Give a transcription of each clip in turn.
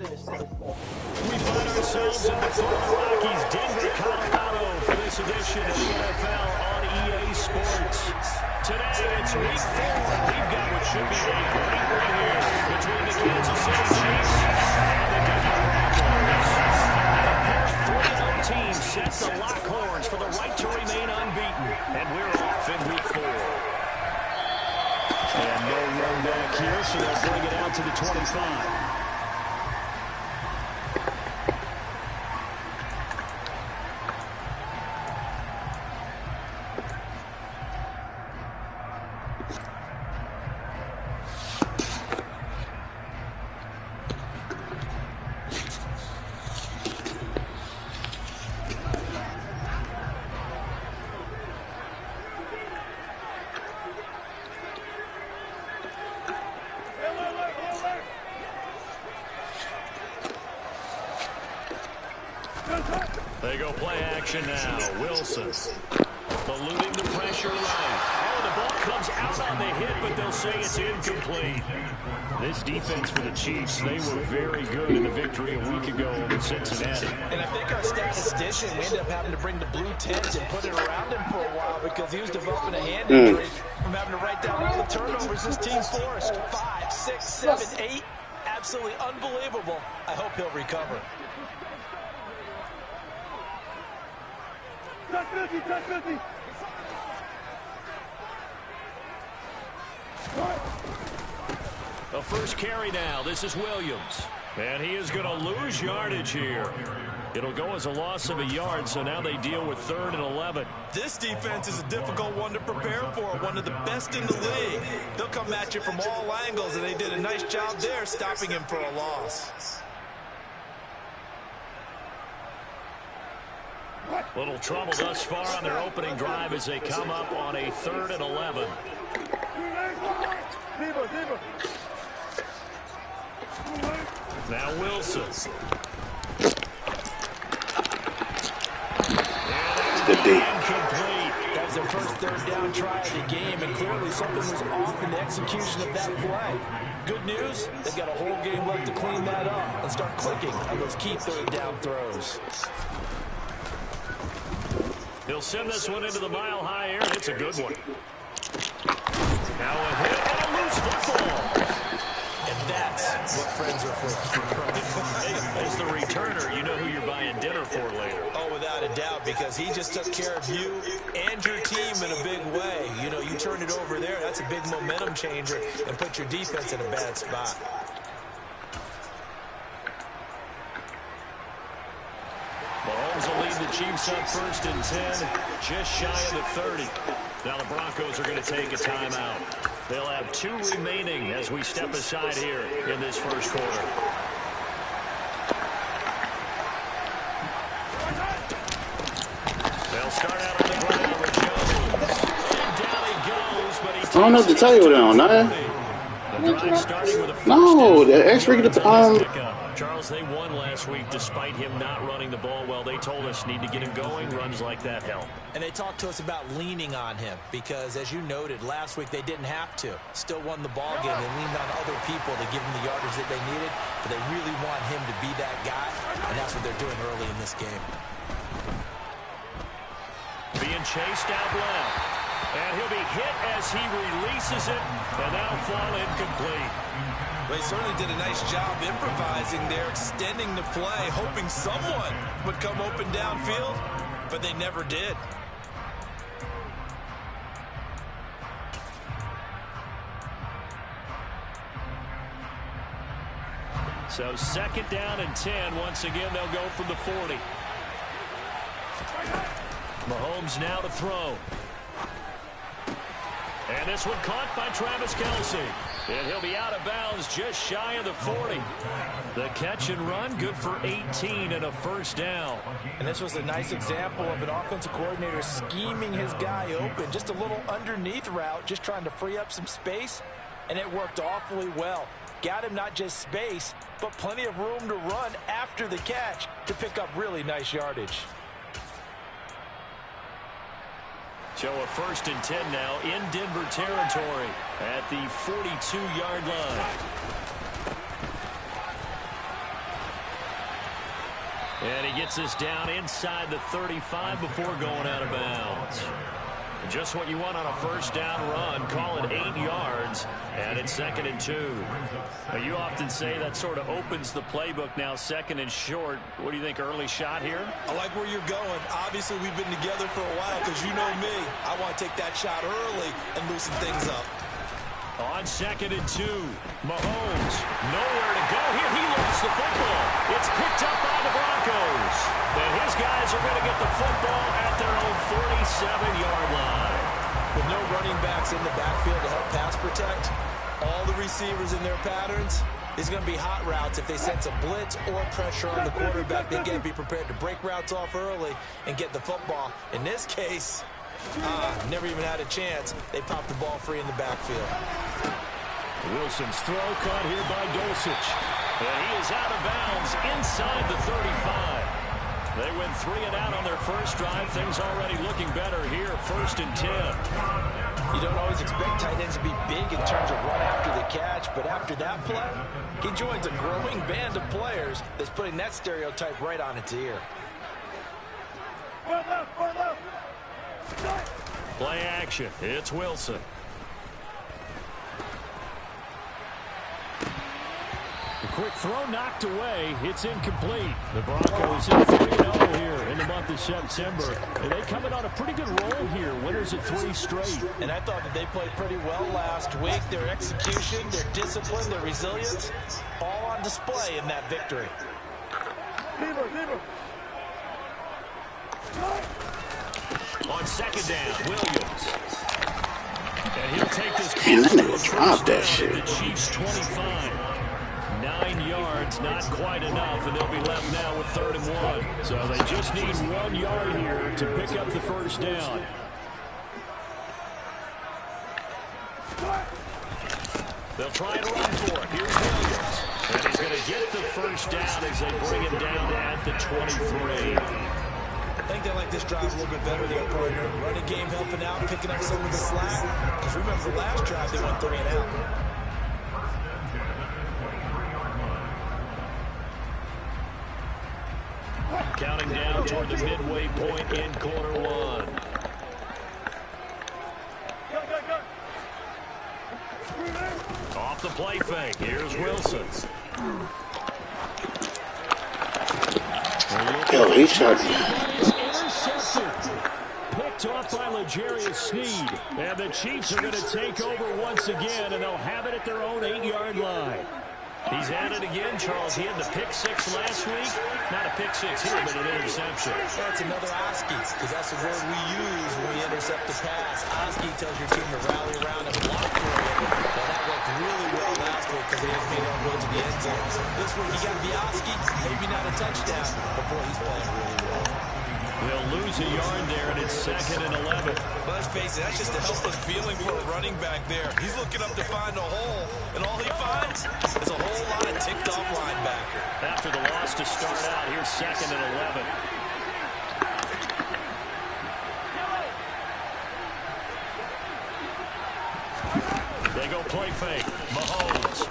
We find ourselves in the Florida Rockies, Denver, Colorado, for this edition of the NFL on EA Sports. Today, it's week 4, and we've got what should be a great one here between the Kansas City Chiefs and the Denver Broncos. A pair of 3-0 teams set to lock horns for the right to remain unbeaten, and we're off in week 4. And no run back here, so they'll bring it out to the 25. They go play action now. Wilson eluding the pressure right. Oh, the ball comes out on the hit, but they'll say it's incomplete. This defense for the Chiefs, they were very good in the victory a week ago over Cincinnati. And I think our statistician, we ended up having to bring the blue tent and put it around him for a while because he was developing a hand injury from having to write down all the turnovers this team forced. 5, 6, 7, 8. Absolutely unbelievable. I hope he'll recover. Touch 50, touch 50. The first carry now. This is Williams. And he is going to lose yardage here. It'll go as a loss of a yard, so now they deal with 3rd and 11. This defense is a difficult one to prepare for, one of the best in the league. They'll come at you from all angles, and they did a nice job there stopping him for a loss. Little trouble thus far on their opening drive as they come up on a 3rd and 11. Now Wilson. Incomplete. That was their first 3rd down try of the game, and clearly something was off in the execution of that play. Good news, they've got a whole game left to clean that up and start clicking on those key 3rd down throws. He'll send this one into the mile-high air, and it's a good one. Now a hit and a loose football. And that's what friends are for. As the returner, you know who you're buying dinner for later. Oh, without a doubt, because he just took care of you and your team in a big way. You know, you turn it over there, that's a big momentum changer and put your defense in a bad spot. Mahomes will lead the Chiefs up 1st and 10, just shy of the 30. Now the Broncos are going to take a timeout. They'll have 2 remaining as we step aside here in this first quarter. They'll start out on the ground with Jones. And down he goes, but he I don't know what to tell you now, no, the X-ray get the Charles, they won last week despite him not running the ball well. They told us need to get him going. Runs like that help. And they talked to us about leaning on him because, as you noted, last week they didn't have to. Still won the ball game. They leaned on other people to give them the yardage that they needed, but they really want him to be that guy, and that's what they're doing early in this game. Being chased out left. And he'll be hit as he releases it, and that'll fall incomplete. They certainly did a nice job improvising there, extending the play, hoping someone would come open downfield, but they never did. So 2nd down and 10. Once again, they'll go from the 40. Mahomes now to throw. And this one caught by Travis Kelce. And he'll be out of bounds just shy of the 40. The catch and run, good for 18 and a 1st down. And this was a nice example of an offensive coordinator scheming his guy open. Just a little underneath route, just trying to free up some space. And it worked awfully well. Got him not just space, but plenty of room to run after the catch to pick up really nice yardage. So a 1st and 10 now in Denver territory at the 42-yard line. And he gets us down inside the 35 before going out of bounds. Just what you want on a first down run. Call it 8 yards, and it's 2nd and 2. Now, you often say that sort of opens the playbook now, 2nd and short. What do you think, early shot here? I like where you're going. Obviously, we've been together for a while because you know me. I want to take that shot early and loosen things up. On 2nd and 2, Mahomes, nowhere to go here. He lost the football. It's picked up by the Broncos. And his guys are going to get the football at their own 47-yard line. With no running backs in the backfield to help pass protect, all the receivers in their patterns, it's going to be hot routes. If they sense a blitz or pressure on the quarterback, they got to be prepared to break routes off early and get the football. In this case, never even had a chance. They popped the ball free in the backfield. Wilson's throw caught here by Dulcich. And he is out of bounds inside the 35. They went 3 and out on their first drive. Things already looking better here. 1st and 10. You don't always expect tight ends to be big in terms of run after the catch, but after that play, he joins a growing band of players that's putting that stereotype right on its ear. Play action. It's Wilson. The quick throw knocked away. It's incomplete. The Broncos in 3-0 here in the month of September. And they come in on a pretty good roll here. Winners of 3 straight. And I thought that they played pretty well last week. Their execution, their discipline, their resilience, all on display in that victory. On 2nd down, Williams. And he'll take this. Damn, that nigga dropped that shit. The Chiefs 25. 9 yards, not quite enough, and they'll be left now with 3rd and 1. So they just need 1 yard here to pick up the first down. They'll try and run for it. Here's Williams. And he's going to get the first down as they bring him down at the 23. I think they like this drive a little bit better there, partner. Running game helping out, picking up some of the slack. Because remember, the last drive they went 3 and out. Counting down toward the midway point in quarter 1. Off the play fake. Here's Wilson. Yo, he shot. Intercepted. Picked off by L'Jarius Sneed. And the Chiefs are going to take over once again, and they'll have it at their own 8-yard line. He's at it again, Charles. He had the pick 6 last week. Not a pick 6 here, but an interception. That's another Oski, because that's the word we use when we intercept the pass. Oski tells your team to rally around and block for you. Well, that worked really well last week because they just made it go to the end zone. This week, you got to be Oski, maybe not a touchdown, but boy, he's playing really well. They'll lose a yard there, and it's 2nd and 11. But let's face it, that's just a helpless feeling for a running back there. He's looking up to find a hole, and all he finds is a whole lot of ticked-off linebacker. After the loss to start out, here's 2nd and 11. They go play fake. Mahomes.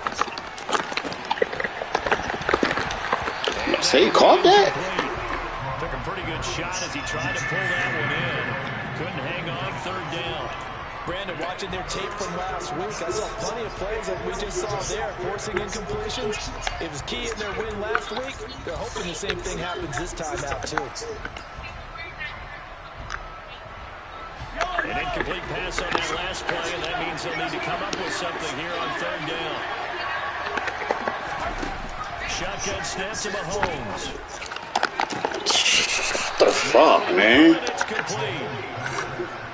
Say he caught that? Took a pretty good shot as he tried to pull that one in. Couldn't hang on 3rd down. Brandon, watching their tape from last week, I saw plenty of plays that we just saw there, forcing incompletions. It was key in their win last week. They're hoping the same thing happens this time out, too. An incomplete pass on that last play, and that means they'll need to come up with something here on 3rd down. Shotgun snap to Mahomes. What the fuck, man? It's complete.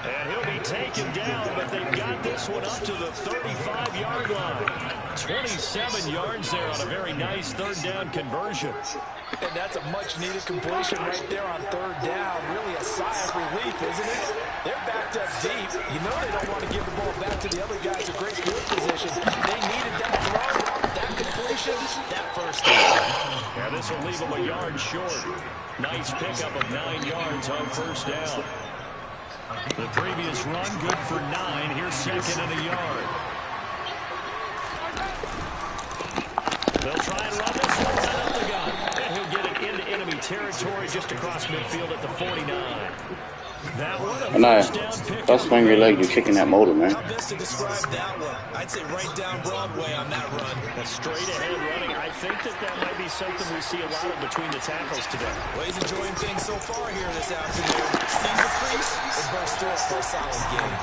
And he'll be taken down, but they've got this one up to the 35-yard line. 27 yards there on a very nice 3rd down conversion. And that's a much-needed completion right there on 3rd down. Really a sigh of relief, isn't it? They're backed up deep. You know they don't want to give the ball back to the other guys in great field position. They needed that throw, that completion, that first down. Yeah, this will leave them a yard short. Nice pickup of 9 yards on 1st down. The previous run, good for 9. Here's 2nd and a yard. They'll try and run this one right up the gut. And he'll get it into enemy territory just across midfield at the 49. That one a And I, first down pick. that's swing your leg, you're kicking that motor, man. How best to describe that one? I'd say right down Broadway on that run. A straight ahead running. I think that might be something we see a lot of between the tackles today. Well, he's enjoying things so far here this afternoon. Sees the crease and bursts through it for a solid gain.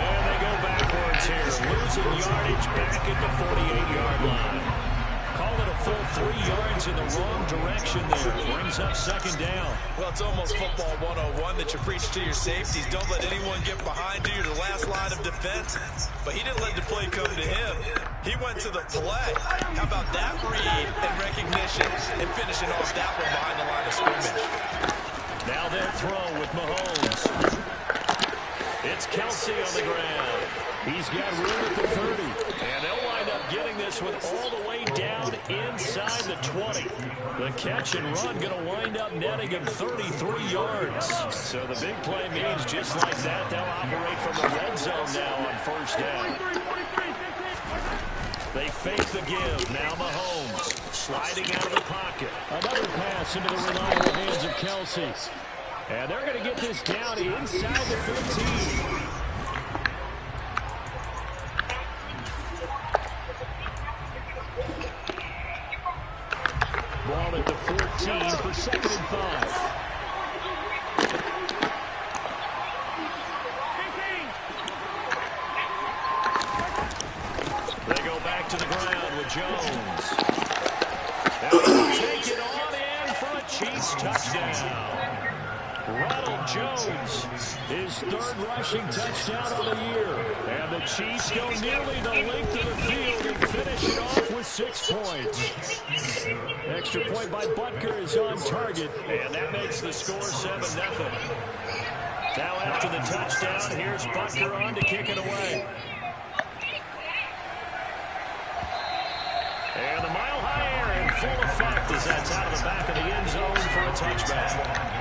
And they go backwards here. Losing yardage back at the 48-yard line. Call it a full 3 yards in the wrong direction there. Brings up second down. Well, it's almost football 101 that you preach to your safeties. Don't let anyone get behind you. You're the last line of defense. But he didn't let the play come to him. He went to the play. How about that read and recognition and finishing off that one behind the line of scrimmage? Now they'll throw with Mahomes. It's Kelsey on the ground. He's got room at the 30. And they'll wind up getting this one all the way down inside the 20. The catch and run going to wind up netting him 33 yards. So the big play means just like that, they'll operate from the red zone now on first down. They fake the give. Now Mahomes sliding out of the pocket. Another pass into the reliable hands of Kelsey. And they're going to get this down inside the 15. Ball at the 14 for 2nd and 5. They go back to the ground with Jones. They'll take it on in for a Chiefs touchdown. Ronald Jones, his 3rd rushing touchdown of the year. And the Chiefs go nearly the length of the field and finish it off with 6 points. Extra point by Butker is on target, and that makes the score 7-0. Now after the touchdown, here's Butker on to kick it away. And the mile-high air in full effect as that's out of the back of the end zone for a touchback.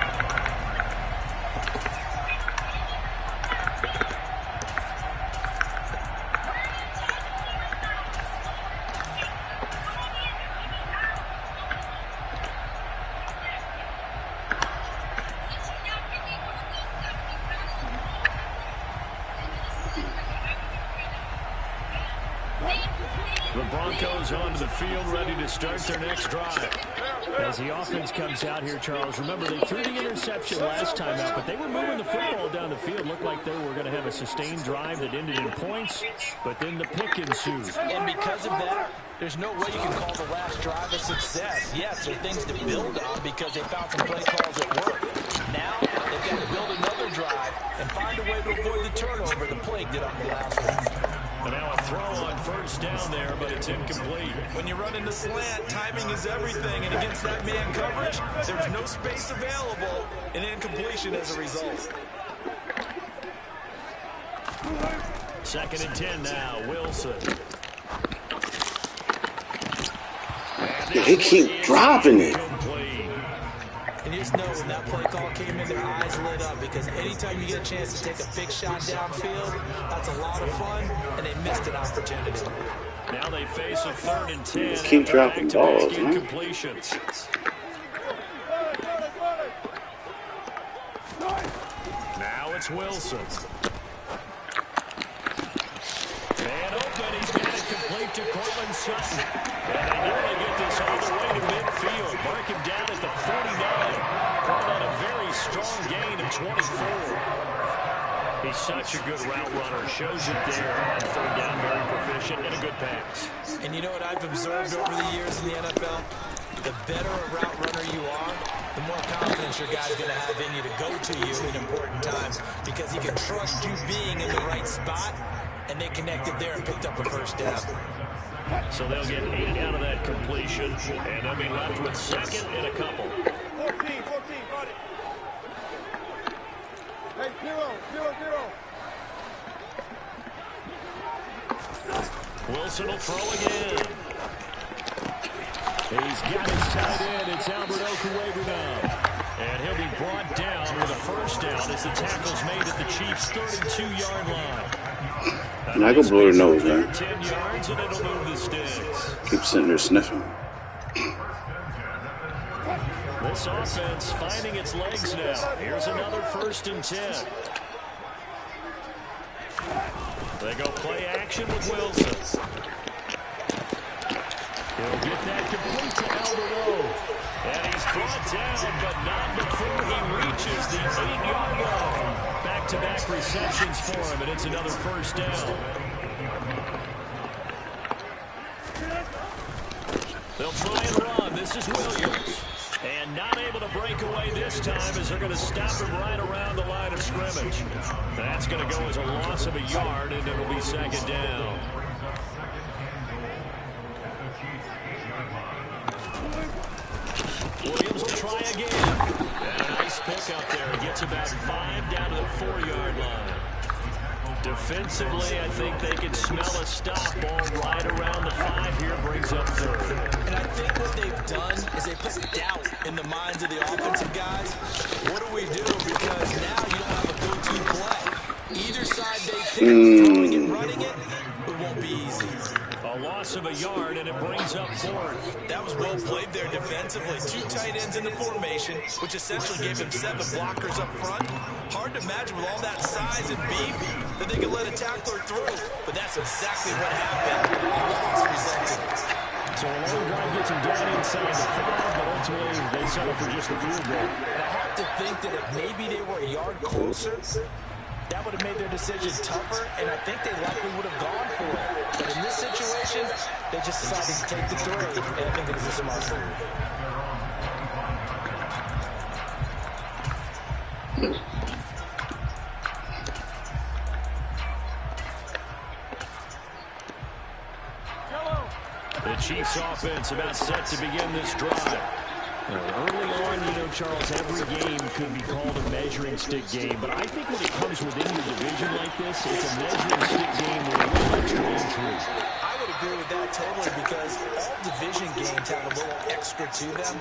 The Broncos onto the field, ready to start their next drive. As the offense comes out here, Charles, remember they threw the interception last time out, but they were moving the football down the field. Looked like they were going to have a sustained drive that ended in points, but then the pick ensued. And because of that, there's no way you can call the last drive a success. Yes, there are things to build on because they found some play calls at work. Now they've got to build another drive and find a way to avoid the turnover the plague did on the last one. And now a throw on first down there, but it's incomplete. When you run into slant, timing is everything. And against that man coverage, there's no space available. And incompletion as a result. 2nd and 10 now. Wilson. Yeah, they keep dropping it. And just know when that play call came in, their eyes lit up because anytime you get a chance to take a big shot downfield, that's a lot of fun, and they missed an opportunity. Now they face a 3rd and 10. Just keep dropping balls, man. Incompletions. Now it's Wilson. And open, he's got it complete to Cortland Sutton. And they nearly get this all the way to midfield. Mark him down at the 49. Called on a very strong gain of 24. He's such a good route runner. Shows it there on 3rd down, very proficient, and a good pass. And you know what I've observed over the years in the NFL? The better a route runner you are, the more confidence your guy's going to have in you to go to you in important times because he can trust you being in the right spot, and they connected there and picked up a first down. So they'll get 8 out of that completion, and they'll be left with 2nd and a couple. 14, got it. Hey, 0. Wilson will throw again. He's got his tight end. It's Albert Okuebu now. And he'll be brought down with a first down as the tackle's made at the Chiefs' 32-yard line. And I go blow your nose, man. 10 yards and it'll move the sticks. Keep sitting there sniffing. This offense finding its legs now. Here's another 1st and 10. They go play action with Wilson. He'll get that complete to Alvarado. And he's brought down, but not before he reaches the 8-yard line. Back-to-back receptions for him, and it's another 1st down. They'll try and run. This is Williams. And not able to break away this time as they're going to stop him right around the line of scrimmage. That's going to go as a loss of a yard, and it'll be 2nd down. Williams will try again. And a nice pick up there. He gets about 5 down to the 4-yard line. Defensively, I think they can smell a stop ball right around the 5 here. Brings up 3rd. And I think what they've done is they put doubt in the minds of the offensive guys. What do we do? Because now you don't have a go-to play. Either side they pick, throwing it, running it, it won't be easy. A loss of a yard, and it brings up 4th. That was well played there defensively. 2 tight ends in the formation, which essentially gave him 7 blockers up front. Hard to imagine with all that size and beef that they could let a tackler through. But that's exactly what happened. A loss resulted. So a long drive gets him down inside the 5, but ultimately they settle for just a field goal. And I have to think that if maybe they were a yard closer, that would have made their decision tougher, and I think they likely would have gone for it. But in this situation, they just decided to take the 3, and I think it was a smart move. The Chiefs offense about set to begin this drive. Early on, Charles, every game could be called a measuring stick game, but I think when it comes within your division like this, it's a measuring stick game with a little extra intrigue. I would agree with that totally because all division games have a little extra to them.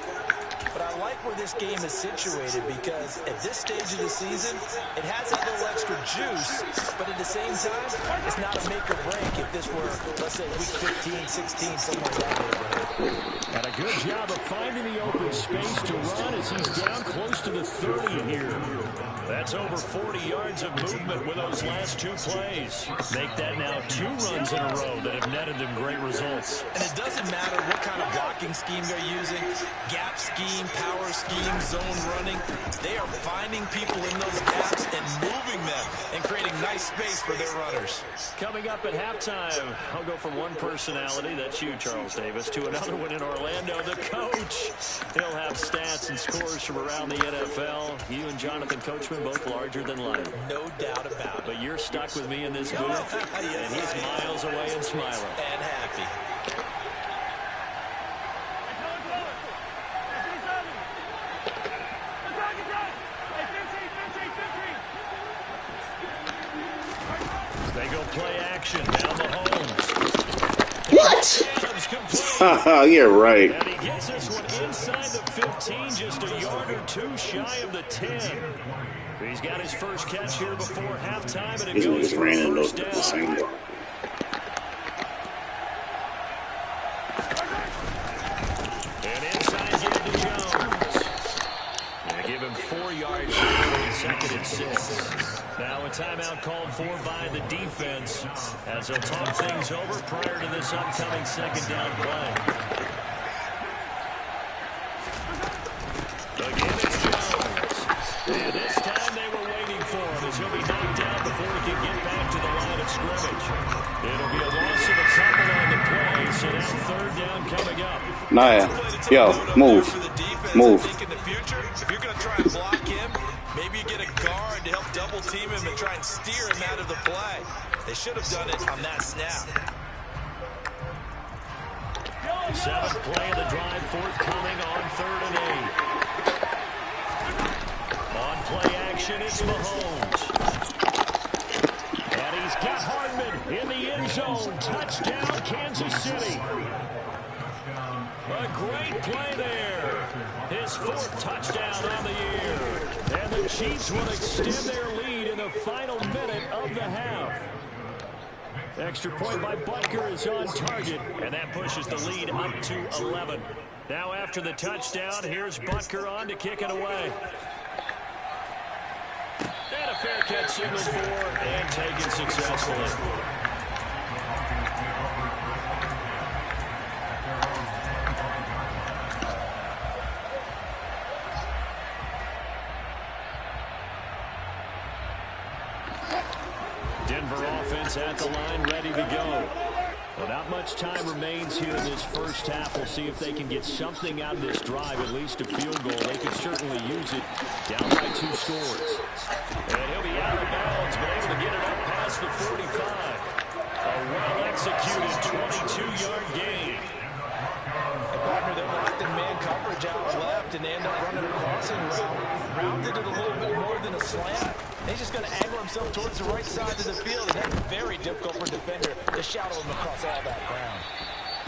But I like where this game is situated because at this stage of the season, it has that little extra juice, but at the same time, it's not a make or break if this were, let's say, week 15, 16, somewhere in that neighborhood. And a good job of finding the open space to run as he's down close to the 30 here. That's over 40 yards of movement with those last 2 plays. Make that now 2 runs in a row that have netted them great results. And it doesn't matter what kind of blocking scheme they're using, gap scheme, power scheme, zone running. They are finding people in those gaps and moving them and creating nice space for their runners. Coming up at halftime, I'll go from one personality, that's you, Charles Davis, to another one in Orlando, the coach. He'll have stats and scores from around the NFL. You and Jonathan Coachman both larger than life. No doubt about it. But you're stuck with me in this booth, and he's miles away and smiling. And happy. They go play action. Now Mahomes. What? You're right. And he gets this one inside the 15, just a yard or 2 shy of the 10. He's got his first catch here before halftime, and it goes for a 1st down. And inside give to Jones. And give him 4 yards here, 2nd and 6. Now a timeout called for by the defense as they'll talk things over prior to this upcoming 2nd down play. Again, it's Jones. And this time they were waiting for him as he'll be knocked down before he can get back to the line of scrimmage. It'll be a loss of a couple on the play, so now 3rd down coming up. Naya, yo, move. Move. In the future, if you're going to try and block him, maybe you get a guard to help double team him and try and steer him out of the play. They should have done it on that snap. 7th play of the drive, forthcoming on 3rd and 8. On play action, it's Mahomes. And he's got Hardman in the end zone. Touchdown, Kansas City. A great play there. His 4th touchdown on the year. And the Chiefs will extend their lead in the final minute of the half. Extra point by Butker is on target, and that pushes the lead up to 11. Now after the touchdown, here's Butker on to kick it away. And a fair catch signaled for and taken successfully. Denver offense at the line, ready to go. Well, not much time remains here in this first half. We'll see if they can get something out of this drive, at least a field goal. They could certainly use it down by 2 scores. And he'll be out of bounds, but able to get it up past the 45. A well-executed 22-yard gain. Partner, they're locked in man coverage out left, and they end up running a crossing route. Rounded it a little bit more than a slant. He's just going to angle himself towards the right side of the field, and that's very difficult for a defender to shadow him across all that ground.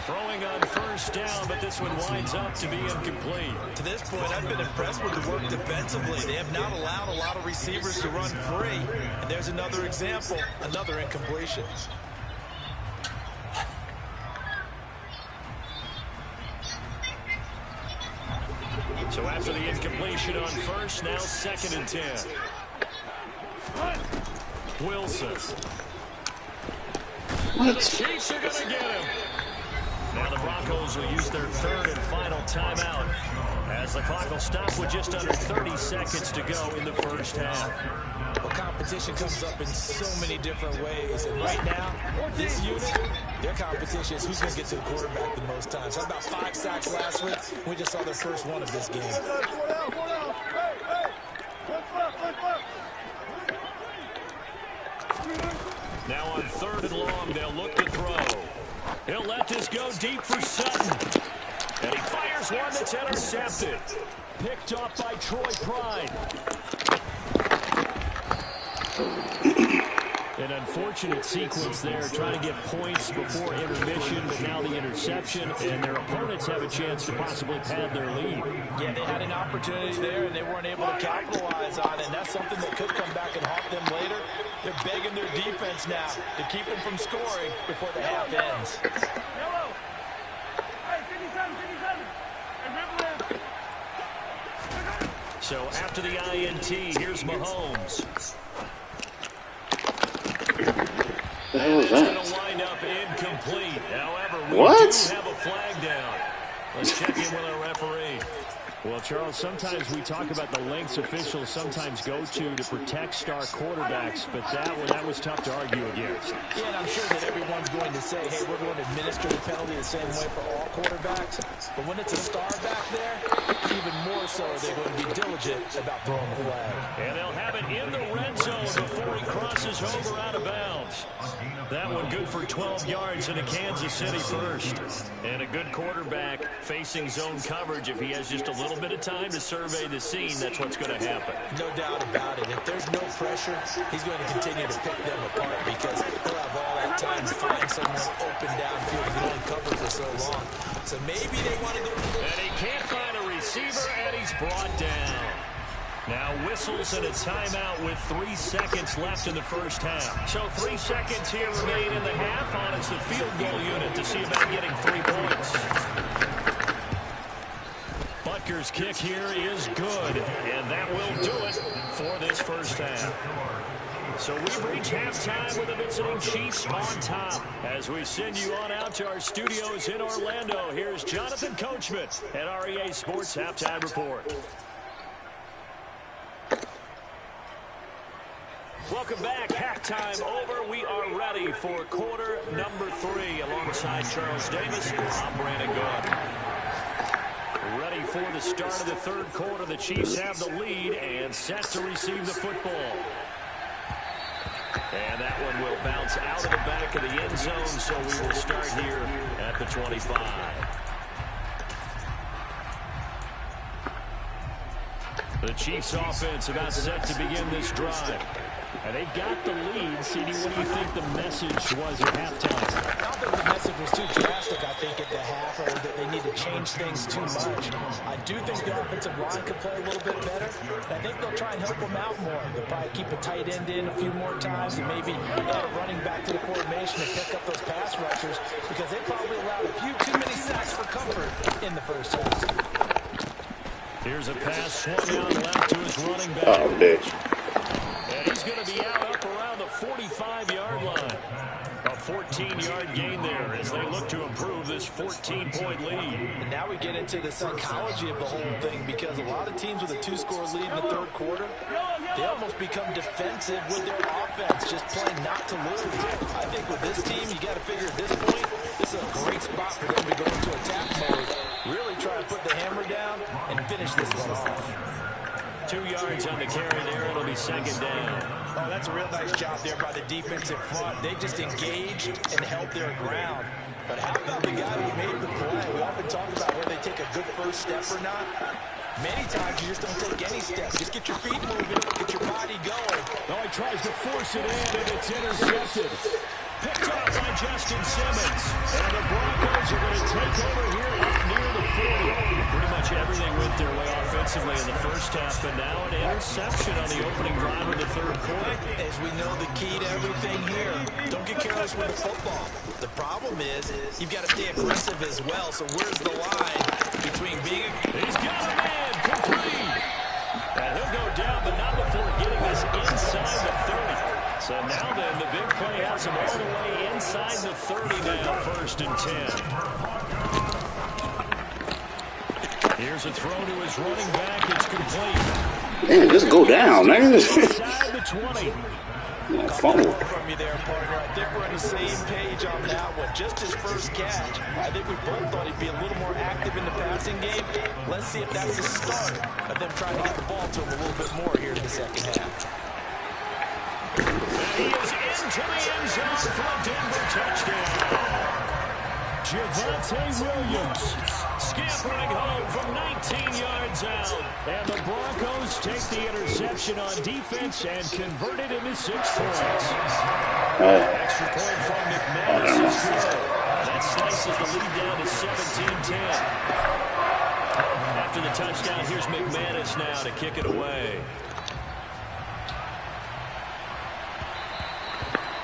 Throwing on first down, but this one winds up to be incomplete. To this point, I've been impressed with the work defensively. They have not allowed a lot of receivers to run free. And there's another example, another incompletion. So after the incompletion on first, now 2nd and 10. Wilson. What? The Chiefs are going to get him. Now the Broncos will use their 3rd and final timeout as the clock will stop with just under 30 seconds to go in the first half. Well, competition comes up in so many different ways. And right now, this unit, their competition is who's going to get to the quarterback the most times. Had about 5 sacks last week. We just saw their first one of this game. Now on 3rd and long, they'll look to throw. He'll let this go deep for Sutton. And he fires one that's intercepted. Picked off by Troy Pride. An unfortunate sequence there, trying to get points before intermission, but now the interception, and their opponents have a chance to possibly pad their lead. Yeah, they had an opportunity there, and they weren't able to capitalize on it, and that's something that could come back and haunt them later. They're begging their defense now to keep them from scoring before the half ends. So after the INT, here's Mahomes. The hell is It's going that? to wind up incomplete. However, we What? do have a flag down. Let's check in with our referee. Well, Charles, sometimes we talk about the lengths officials sometimes go to protect star quarterbacks, but that was tough to argue against. Yeah, and I'm sure that everyone's going to say, hey, we're going to administer the penalty the same way for all quarterbacks. But when it's a star back there, even more so are they going to be diligent about throwing the flag. And they'll have it in the red zone before he crosses over out of bounds. That one good for 12 yards into Kansas City first. And a good quarterback facing zone coverage. If he has just a little bit of time to survey the scene, that's what's going to happen. No doubt about it. If there's no pressure, he's going to continue to pick them apart because he'll have all that time to find someone open downfield. He's only covered for so long. So maybe they want to go. And he can't find a receiver, and he's brought down. Now whistles and a timeout with 3 seconds left in the first half. So 3 seconds here remain in the half. On it's the field goal unit to see about getting 3 points. Butker's kick here is good, and that will do it for this first half. So we've reached halftime with the visiting Chiefs on top. As we send you on out to our studios in Orlando, here's Jonathan Coachman at REA Sports Halftime Report. Welcome back. Halftime over. We are ready for quarter number 3. Alongside Charles Davis, I'm Brandon Gaudin. Ready for the start of the third quarter. The Chiefs have the lead and set to receive the football. And that one will bounce out of the back of the end zone, so we will start here at the 25. The Chiefs offense about set to begin this drive. And they've got the lead. CD, what do you think the message was at halftime? offensive message was too drastic, I think, at the half, or that they need to change things too much. I do think the offensive line could play a little bit better. I think they'll try and help them out more. They'll probably keep a tight end in a few more times and maybe add a running back to the formation and pick up those pass rushers because they probably allowed a few too many sacks for comfort in the first half. Here's a pass swung out left to his running back. Oh, bitch. And he's going to be out up around the 45-yard line. A 14-yard gain there as they look to improve this 14-point lead. And now we get into the psychology of the whole thing because a lot of teams with a 2-score lead in the third quarter, they almost become defensive with their offense, just playing not to lose. I think with this team, you got to figure at this point, this is a great spot for them to go into attack mode, really try to put the hammer down and finish this one off. 2 yards on the carry there. It'll be second down. Oh, that's a real nice job there by the defensive front. They just engaged and held their ground. But how about the guy who made the play? We often talk about whether they take a good first step or not. Many times you just don't take any steps. Just get your feet moving, get your body going. Oh, he tries to force it in, and it's intercepted. Picked up by Justin Simmons. And the Broncos are going to take over here up near the 40. Pretty much everything went their way offensively in the first half, but now an interception on the opening drive of the third quarter. As we know, the key to everything here, don't get careless with the football. The problem is you've got to stay aggressive as well, so where's the line between being... He's got a man, complete. And he'll go down, but not before getting this inside the 30. So now then, the big play has him all the way inside the 30 now, first and 10. Here's a throw to his running back. It's complete. Man, just go down, man. Inside the 20. Fumble. From you there, partner. I think we're on the same page on that one. Just his first catch. I think we both thought he'd be a little more active in the passing game. Let's see if that's the start of them trying to get the ball to him a little bit more here in the second half. He is into the end zone for a Denver touchdown. Javonte Williams scampering home from 19 yards out. And the Broncos take the interception on defense and convert it into 6 points. Extra point from McManus is good. That slices the lead down to 17-10. After the touchdown, here's McManus now to kick it away.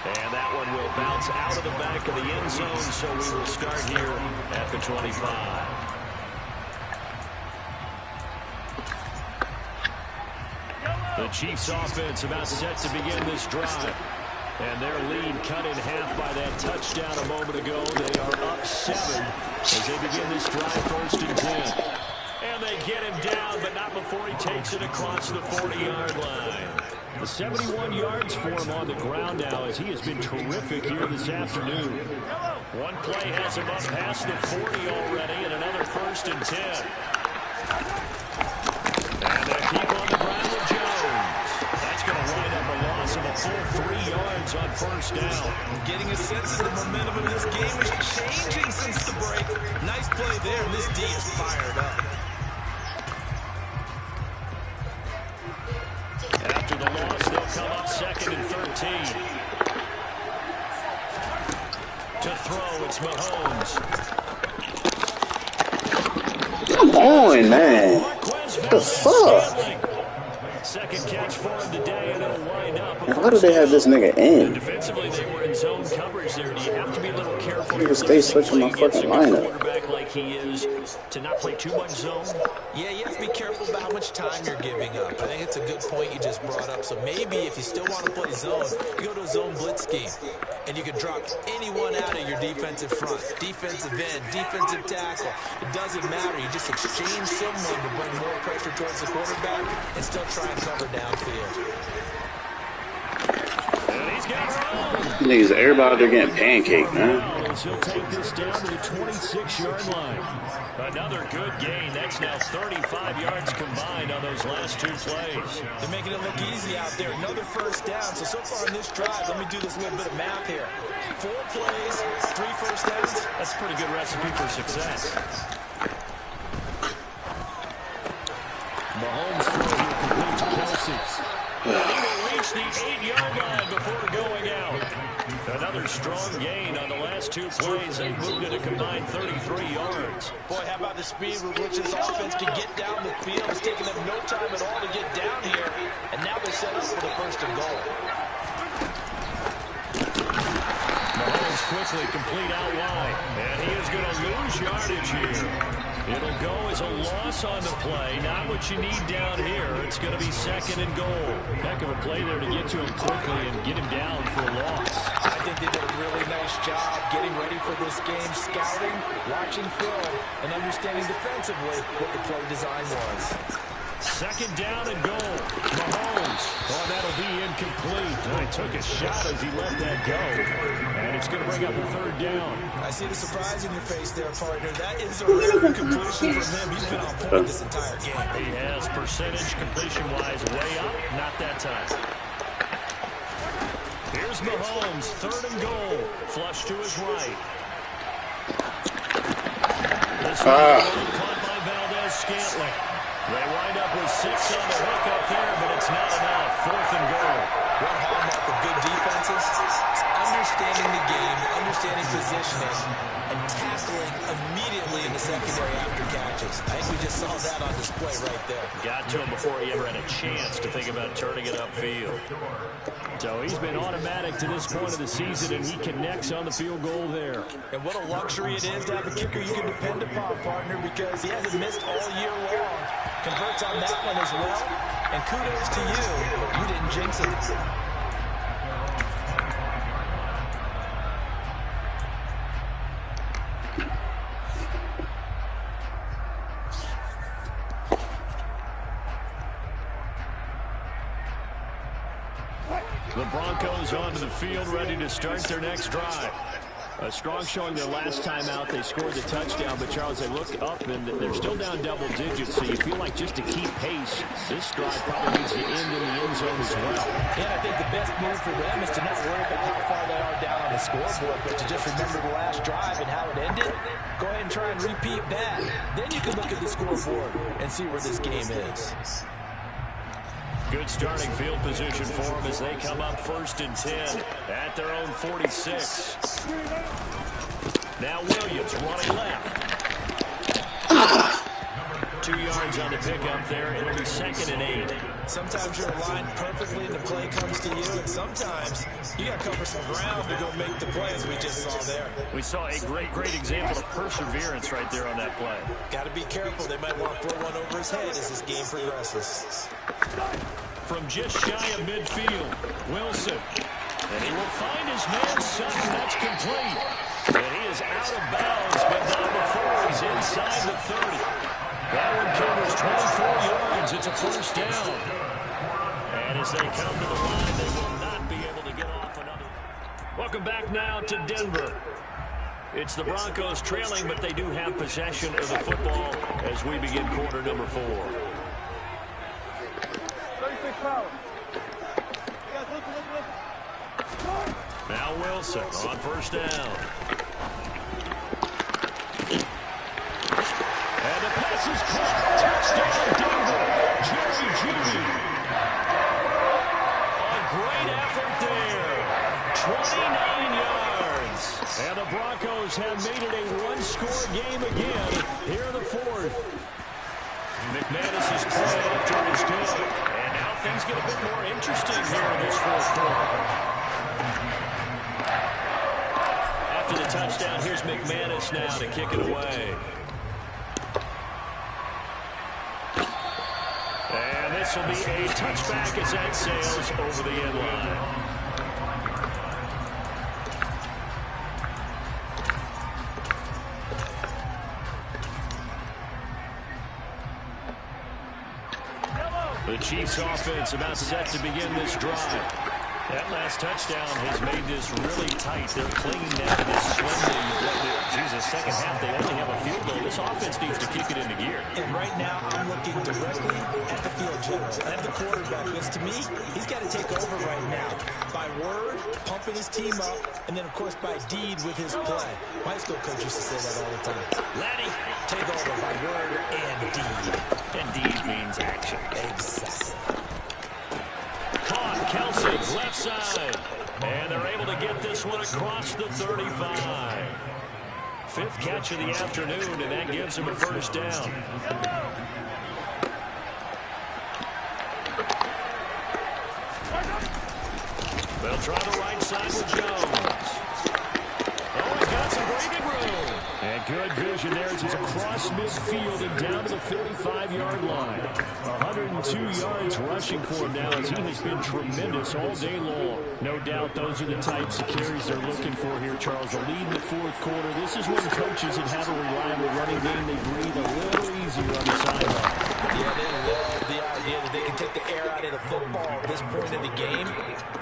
And that one will bounce out of the back of the end zone, so we will start here at the 25. The Chiefs offense about set to begin this drive. And their lead cut in half by that touchdown a moment ago. They are up 7 as they begin this drive, first and 10. And they get him down, but not before he takes it across the 40-yard line. The 71 yards for him on the ground now as he has been terrific here this afternoon. One play has him up past the 40 already and another first and 10. And they keep on the ground with Jones. That's going to wind up a loss of a full 3 yards on first down. Getting a sense of the momentum of this game is changing since the break. Nice play there, and this D is fired up. After the loss, they'll come up second and 13. To throw, it's Mahomes. Come on, man. What the fuck? Second catch for him today, and it'll wind up. Why do they have this nigga in? Defensively, they were in zone coverage there. Do you have to be a little careful? Nigga stay switching my fucking lineup. Quarterback like he is to not play too much zone. Yeah, you have to be careful about how much time you're giving up. I think it's a good point you just brought up. So maybe if you still want to play zone, you go to a zone blitz scheme. And you can drop anyone out of your defensive front. Defensive end, defensive tackle. It doesn't matter. You just exchange someone to bring more pressure towards the quarterback and still try and cover downfield. And he's got room. Niggas, everybody out there getting pancaked, man. He'll take this down to the 26-yard line. Another good gain. That's now 35 yards combined on those last 2 plays. They're making it look easy out there. Another first down. So far in this drive, let me do this little bit of math here. 4 plays, 3 first downs. That's a pretty good recipe for success. Mahomes throw here complete to Kelsey. He will reach reached the 8-yard line before going out. Another strong gain on the last 2 plays. They moved it a combined 33 yards. Boy, how about the speed with which this offense can get down the field? It's taking them no time at all to get down here. And now they're set up for the 1st and goal. Mahomes quickly complete out wide. And he is going to lose yardage here. It'll go as a loss on the play. Not what you need down here. It's going to be 2nd and goal. Heck of a play there to get to him quickly and get him down for a loss. I think they did a really nice job getting ready for this game, scouting, watching film, and understanding defensively what the play design was. 2nd down and goal. Mahomes. Oh, that'll be incomplete. And he took a shot as he let that go. And it's going to bring up a 3rd down. I see the surprise in your face there, partner. That is a rare completion from him. He's been on point this entire game. He has percentage completion-wise way up. Not that time. Here's Mahomes. 3rd and goal. Flush to his right. This one caught by Valdez-Scantling. They wind up with 6 on the hook up there, but it's not enough. 4th and goal. One hallmark of good defenses is understanding the game, understanding positioning, and tackling immediately in the secondary after catches. I think we just saw that on display right there. Got to him before he ever had a chance to think about turning it upfield. So he's been automatic to this point of the season, and he connects on the field goal there. And what a luxury it is to have a kicker you can depend upon, partner, because he hasn't missed all year long. Converts on that one as well. And kudos to you. You didn't jinx it. The Broncos onto the field, ready to start their next drive. A strong showing their last time out. They scored the touchdown, but Charles, they look up and they're still down double digits, so you feel like just to keep pace, this drive probably needs to end in the end zone as well. Yeah, I think the best move for them is to not worry about how far they are down on the scoreboard, but to just remember the last drive and how it ended. Go ahead and try and repeat that. Then you can look at the scoreboard and see where this game is. Good starting field position for them as they come up 1st and 10 at their own 46. Now Williams running left. 2 yards on the pickup there. It'll be 2nd and 8. Sometimes you're aligned perfectly and the play comes to you, and sometimes you got to cover some ground to go make the play, as we just saw there. We saw a great example of perseverance right there on that play. Got to be careful. They might want to throw one over his head as this game progresses. From just shy of midfield, Wilson. And he will find his man Sutton. That's complete. And he is out of bounds, but not before he's inside the 30. That one covers 24 yards. It's a 1st down. And as they come to the line, they will not be able to get off another. Welcome back now to Denver. It's the Broncos trailing, but they do have possession of the football as we begin quarter number 4. 36 power. Now Wilson on 1st down. And the pass is caught. Touchdown, Denver. Jerry Jeudy. A great effort there. 29 yards. And the Broncos have made it a 1-score game again here in the 4th. McManus's play after is good. And now things get a bit more interesting here in this 4th quarter. After the touchdown, here's McManus now to kick it away. And this will be a touchback as that sails over the end line. The Chiefs offense about set to begin this drive. That last touchdown has made this really tight. They're clinging down to this swimming. Jesus, second half, they only have a field goal. This offense needs to kick it into gear. And right now, I'm looking directly at the field general. And the quarterback, because to me, he's got to take over right now. By word, pumping his team up, and then, of course, by deed with his play. My high school coach used to say that all the time. Laddie, Take over by word and deed. and deed means action. Exactly. Caught, Kelsey. going across the 35. Fifth catch of the afternoon, and that gives him a first down. They'll try the right side with Jones. Oh, he's got some breathing room. And good vision there as he's across midfield and down to the 45-yard line. 102 yards rushing for him now as he has been tremendous all day long. No doubt those are the types of carries they're looking for here, Charles. The lead in the fourth quarter. This is when coaches that have a reliable running game, they breathe a little easier on the sideline. Yeah, they love the idea that they can take the air out of the football at this point of the game.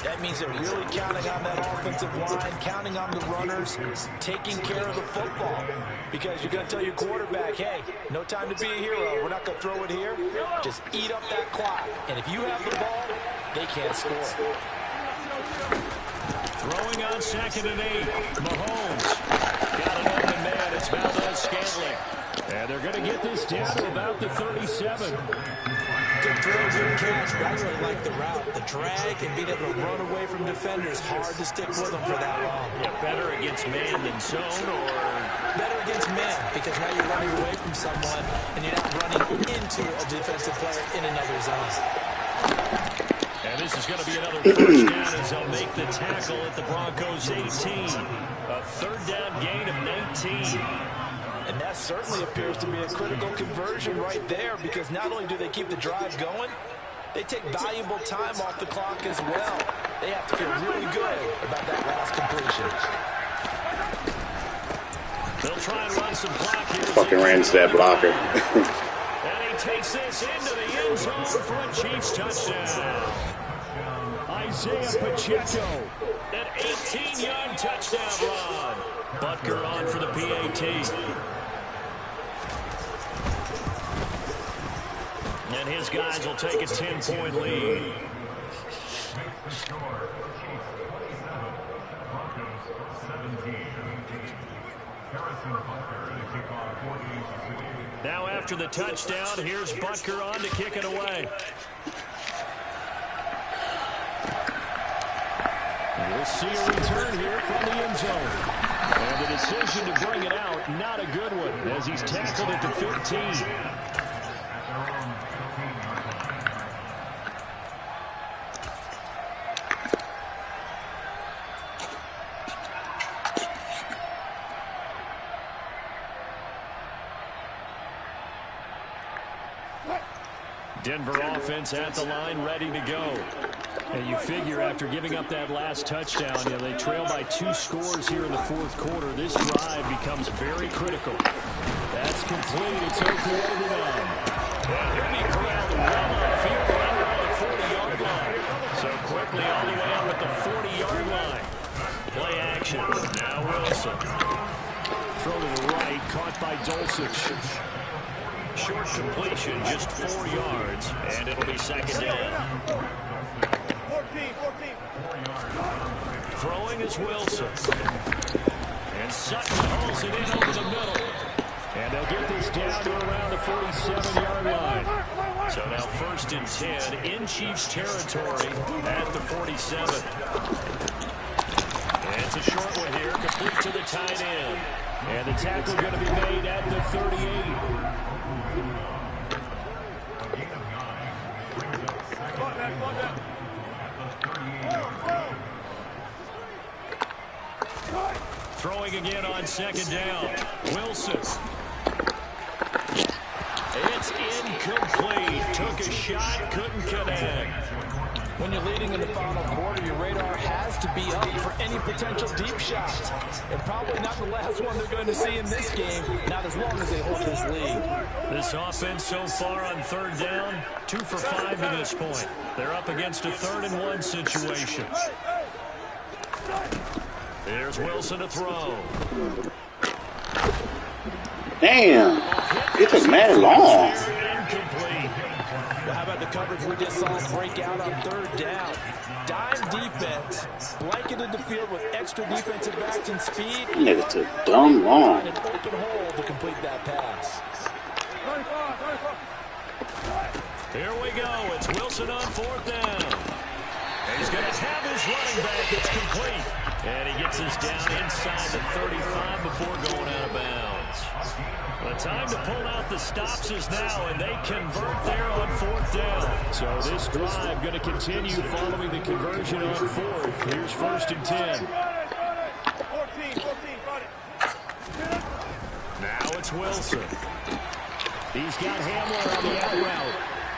That means they're really counting on that offensive line, counting on the runners, taking care of the football. Because you're going to tell your quarterback, hey, no time to be a hero. We're not going to throw it here. Just eat up that clock. And if you have the ball, they can't score. Throwing on 2nd and 8. Mahomes got an open man. It's Valdez-Scantling. And they're going to get this down to about the 37. Good throw, good catch, but I really like the route. The drag and being able to run away from defenders. Hard to stick with them for that long. Yeah, better against man than zone, or better against man, because now you're running away from someone and you're not running into a defensive player in another zone. And this is going to be another first down as they'll make the tackle at the Broncos 18. A third down gain of 19. And that certainly appears to be a critical conversion right there, because not only do they keep the drive going, they take valuable time off the clock as well. They have to feel really good about that last completion. They'll try and run some block here. Fucking ran into that blocker. And he takes this into the end zone for a Chiefs touchdown. Isaiah Pacheco, an 18-yard touchdown run. Butker on for the PAT. And his guys will take a 10-point lead. Now after the touchdown, here's Butker on to kick it away. And we'll see a return here from the end zone. And the decision to bring it out, not a good one, as he's tackled at the 15. Denver offense at the line, ready to go. And you figure after giving up that last touchdown, they trail by 2 scores here in the fourth quarter. This drive becomes very critical. That's complete. It's Okwuegbunam. And he'll be corralled well on field right around the 40-yard line. So quickly all the way up at the 40-yard line. Play action. Now Wilson. Throw to the right, caught by Dulcich. Short completion, just 4 yards, and it'll be second down. 14. Throwing is Wilson. And Sutton hauls it in over the middle. And they'll get this down to around the 47-yard line. So now 1st and 10 in Chiefs territory at the 47. And it's a short one here, complete to the tight end. And the tackle going to be made at the 38. Throwing again on 2nd down. Wilson. It's incomplete. Took a shot, couldn't connect. When you're leading in the final quarter, your radar has to be up for any potential deep shots. And probably not the last one they're going to see in this game, not as long as they hold this lead. This offense so far on 3rd down, 2 for 5 to this point. They're up against a 3rd and 1 situation. There's Wilson to throw. Damn. It took mad long. Incomplete. Well, how about the coverage we just saw break out on 3rd down? Dime defense, blanketed the field with extra defensive backs and speed. Nigga took dumb long. An open hole to complete that pass. Here we go. It's Wilson on 4th down. And he's going to have his running back. It's complete. And he gets us down inside the 35 before going out of bounds. The time to pull out the stops is now, and they convert there on 4th down. So this drive going to continue following the conversion on 4th. Here's 1st and 10. Now it's Wilson. He's got Hamler on the out route.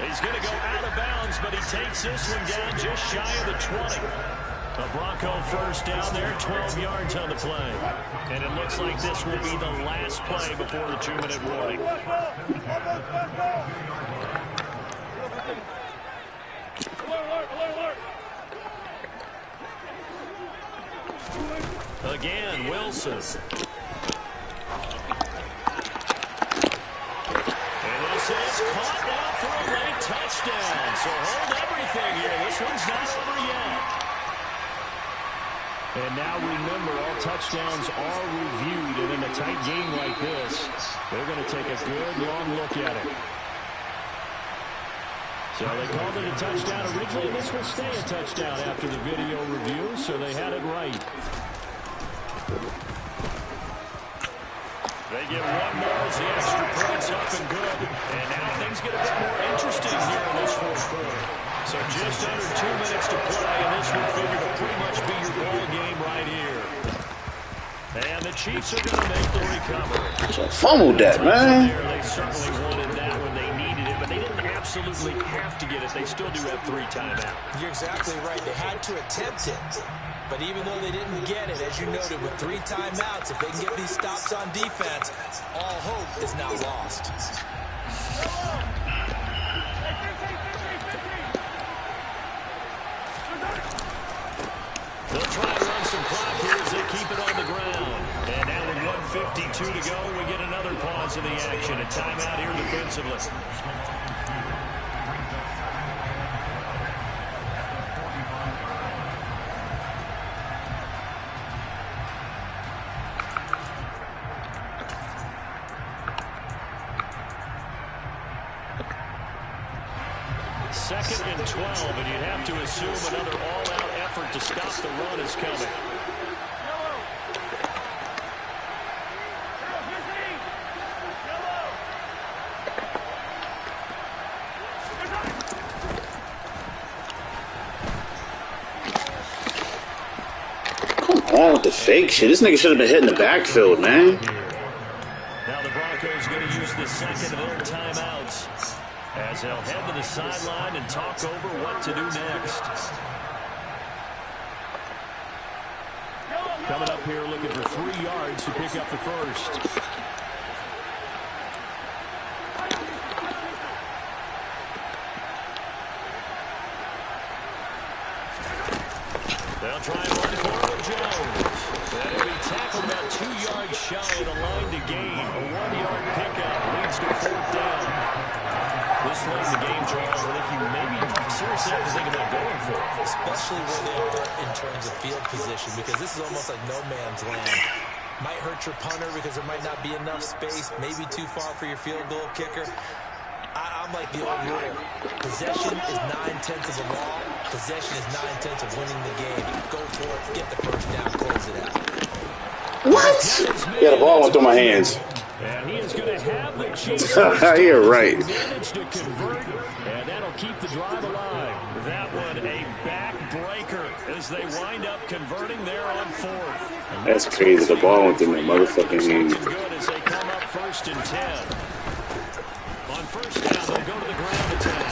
He's going to go out of bounds, but he takes this one down just shy of the 20. The Bronco 1st down there, 12 yards on the play. And it looks like this will be the last play before the 2-minute warning. Again, Wilson. And this is caught now for a late touchdown. So hold everything here. This one's not over yet. And now remember, all touchdowns are reviewed, and in a tight game like this, they're going to take a good long look at it. So they called it a touchdown originally, and this will stay a touchdown after the video review, so they had it right. They get one more as the extra points up and good. And now things get a bit more interesting here in this 4th quarter. So just under 2 minutes to play, and this would figure to pretty much be your ball game right here. And the Chiefs are going to make the recovery. So fumbled that, man. They certainly wanted that when they needed it, but they didn't absolutely have to get it. They still do have 3 timeouts. You're exactly right. They had to attempt it. But even though they didn't get it, as you noted, with 3 timeouts, if they can get these stops on defense, all hope is now lost. They'll try to run some clock here as they keep it on the ground. And now with 1:52 to go, we get another pause in the action. A timeout here defensively. Second and 12, and you'd have to assume another all-out effort to stop the run is coming. Come on with the fake shit. This nigga should have been hitting the backfield, man. Now the Broncos going to use the second of their timeouts, as they'll head to the sideline and talk over what to do next. Coming up here looking for 3 yards to pick up the first. They'll try and run forward with Jones. That'll be tackled about 2 yards shy of the line to gain. A 1-yard pickup leads to 4th down. This late in the game, Charles, I think you maybe seriously have to think about going for it. Especially where they are in terms of field position, because this is almost like no man's land. Might hurt your punter because there might not be enough space, maybe too far for your field goal kicker. I'm like the old rule. Possession is 9/10 of the law. Possession is 9/10 of winning the game. Go for it, get the first down, close it out. What? Yeah, the ball went through my hands. And he is going to have the Chiefs. You're right. Managed to convert, and that'll keep the drive alive. That one a backbreaker as they wind up converting there on 4th. That's crazy. The ball went through my motherfucking hands. Good as they come up 1st and 10. On 1st down, they'll go to the ground attack.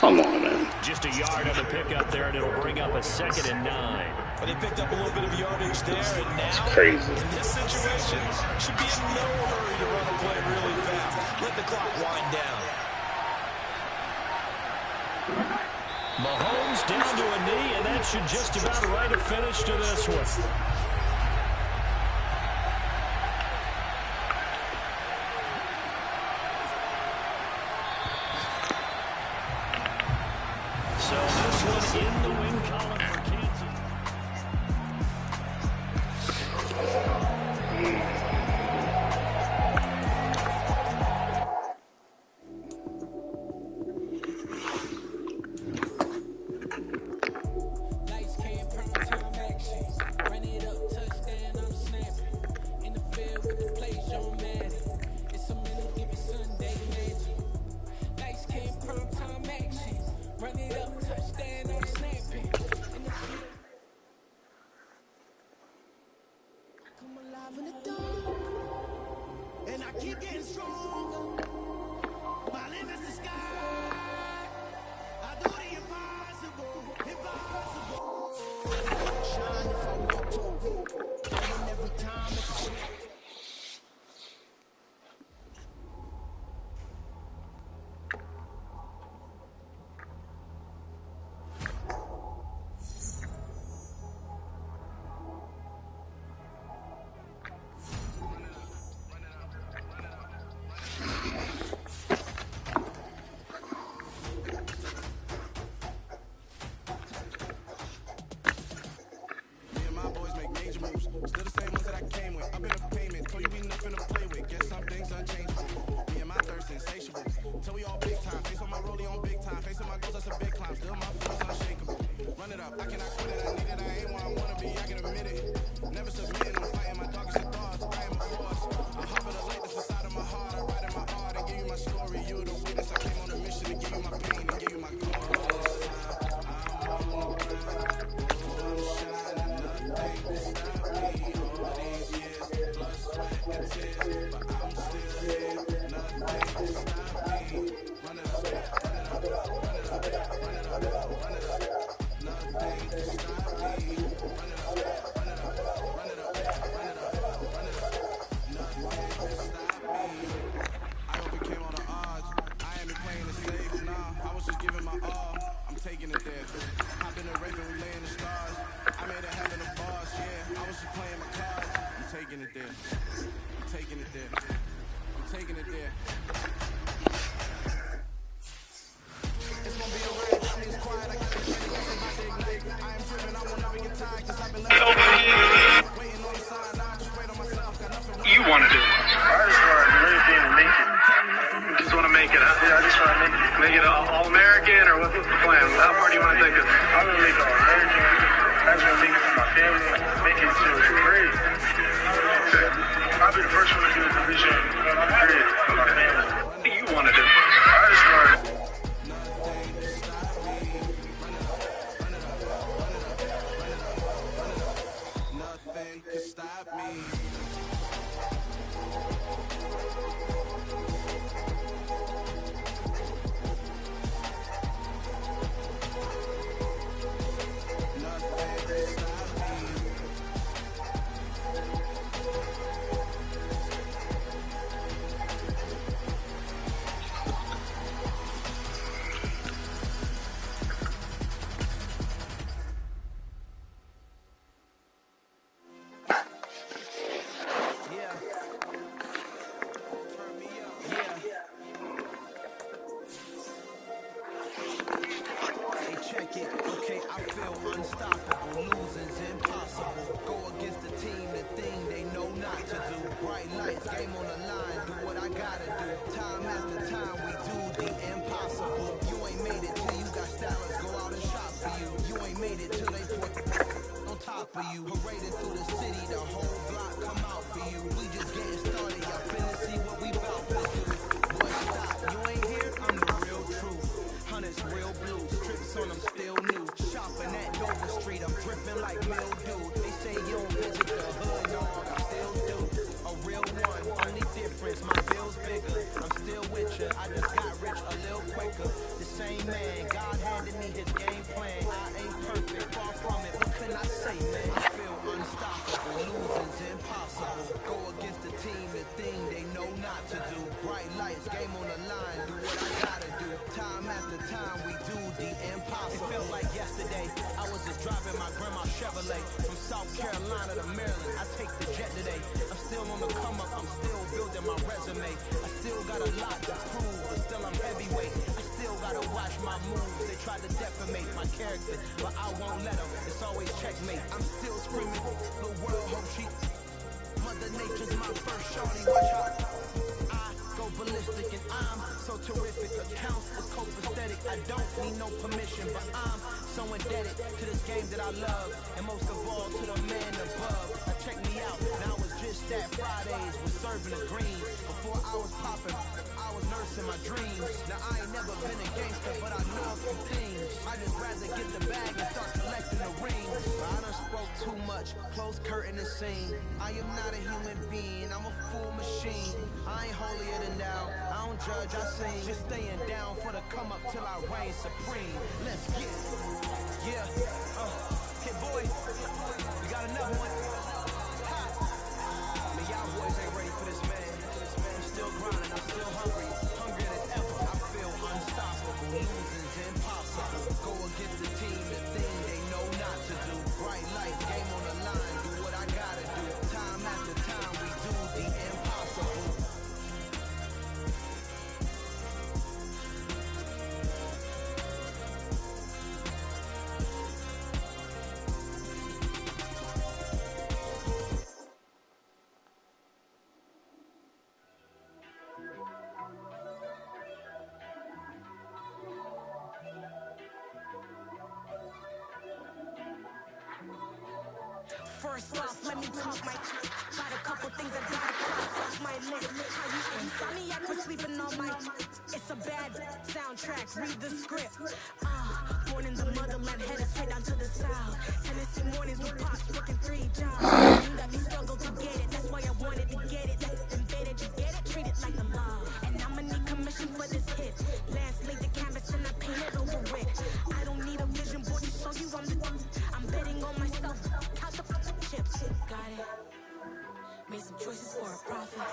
Come on, man. Just a yard on the pickup there, and it'll bring up a 2nd and 9. But they picked up a little bit of yardage there, and now, crazy. In this situation, should be in no hurry to run a play really fast. Let the clock wind down. Mahomes down to a knee, and that should just about write a finish to this one. So this one in the win column for Kansas. Lights, cam, prime time action. Run it up. Run it up, touchdown on the snapping. Come alive in the dark. And I keep getting stronger. My limit's the sky. I do the impossible, impossible. Shine if I want to. And every time if I want to. Still the same ones that I came with. Up in a payment, told you we nothing to play with. Guess some things unchangeable. Me and my thirst insatiable. Till we all big time. Face on my rollie on big time. Facing my goals, that's a big climb. Still my flow is unshakable. Run it up, I cannot quit it. I need it, I ain't where I wanna be, I can admit it. Never submitting, I'm fighting my darkest of thoughts. I am a force. I'm hot with a light that's inside of my heart. I write in my art and give you my story. You're the witness. I came on a mission to give you my pain and give you my glory. You want to do? I just want to live and make it. Just want to make it. I just want to make it all-American, or what's the plan? How far do you want to take it? I'm going to make it all-American. I just want to make it for my family. Make it to great. Okay. I'll be the first one to do a division great for my family. What do you want to do? I just want to... Nothing can stop me. From South Carolina to Maryland, I take the jet today. I'm still on the come up, I'm still building my resume. I still got a lot to prove, but still I'm heavyweight. I still gotta watch my moves. They try to defamate my character, but I won't let them. It's always checkmate. I'm still screaming, the world hope she. Mother Nature's my first shorty, watch out. I go ballistic and I'm so terrific. Accounts is copacetic. I don't need no permission, but I'm so indebted to this game that I love, and most of all to the man above. Now check me out, now it's just that Fridays was serving the green. Before I was popping, I was nursing my dreams. Now I ain't never been a gangster, but I know a few things. the bag and start collecting the rings. I done spoke too much, close curtain and scene. I am not a human being, I'm a full machine. I ain't holier than thou, I don't judge, I sing. Just staying down for the come up till I reign supreme. Let's get it. Yeah, Hit Boys, we got another one. Man, y'all boys ain't ready for this, man. I'm still grinding, I'm still hungry. Hungrier than ever, I feel unstoppable. Losing's impossible. Go against the team, the thing they know not to do. Bright lights, game on the line, do what I gotta do. Time after time, we do the impossible. First off, let me talk my got a couple things I gotta cross off my list. How you insomniac for sleeping on my it's a bad soundtrack, read the script. Born in the motherland, headed straight down to the south. Tennessee mornings with pops working 3 jobs. You got me struggle to get it, that's why I wanted to get it. Embedded, you get it, treat it like a law. And I'ma need commission for this hit. Lance laid the canvas and I painted over it. I don't need a vision board to show you I'm betting on myself. Count the chips, got it. Made some choices for a profit.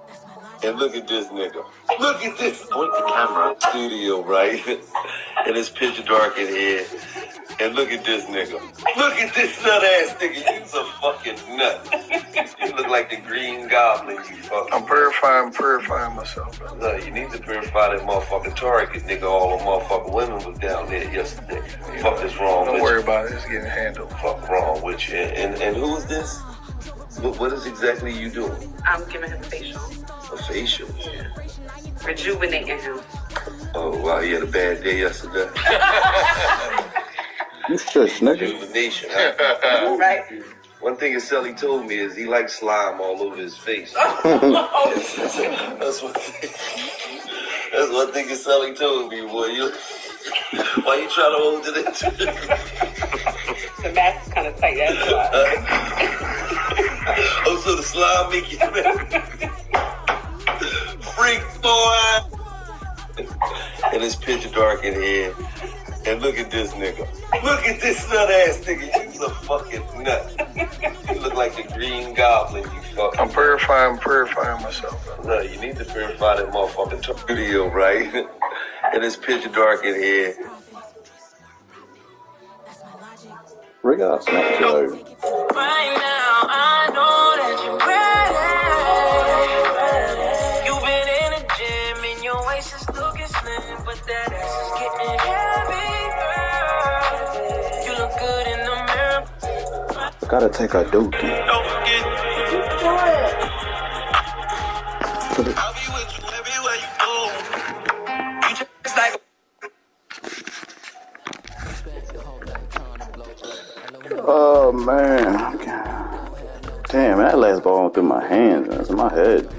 That's my logic. And look at this nigga. Look at this. Point the camera. Studio, right? And it's pitch dark in here. And look at this nigga. Look at this nut ass nigga. You's a fucking nut. You look like the Green Goblin, you fucking. I'm purifying myself, bro. No, you need to purify that motherfucking Target, nigga. All the motherfucking women was down there yesterday. Yeah, fuck is wrong with you? Don't worry about it. It's getting handled. Fuck wrong with you. And who is this? What is exactly you doing? I'm giving him a facial. A facial? Yeah. Rejuvenating him. Oh, wow, you had a bad day yesterday? You shush, nigga. Rejuvenation, huh? Right. One thing that Sally told me is he likes slime all over his face. That's one thing that Sally told me, boy. Why you trying to hold it in? The mask is kind of tight, that's why. Oh, so the slime make you freak, boy. And it's pitch dark in here. And look at this nigga. Look at this nut ass nigga. You's a fucking nut. You look like the Green Goblin, you fucking. I'm purifying myself, bro. No, you need to purify that motherfucking studio, right? And it's pitch dark in here. We got snap to over. Right now, I know that you're ready. You've been in the gym and your waist is looking slim, but that ass is getting heavy. You look good in the mirror. Gotta take a dookie. I'll be with you everywhere you go. You just like. Oh man, damn, that last ball went through my hands. That's in my head.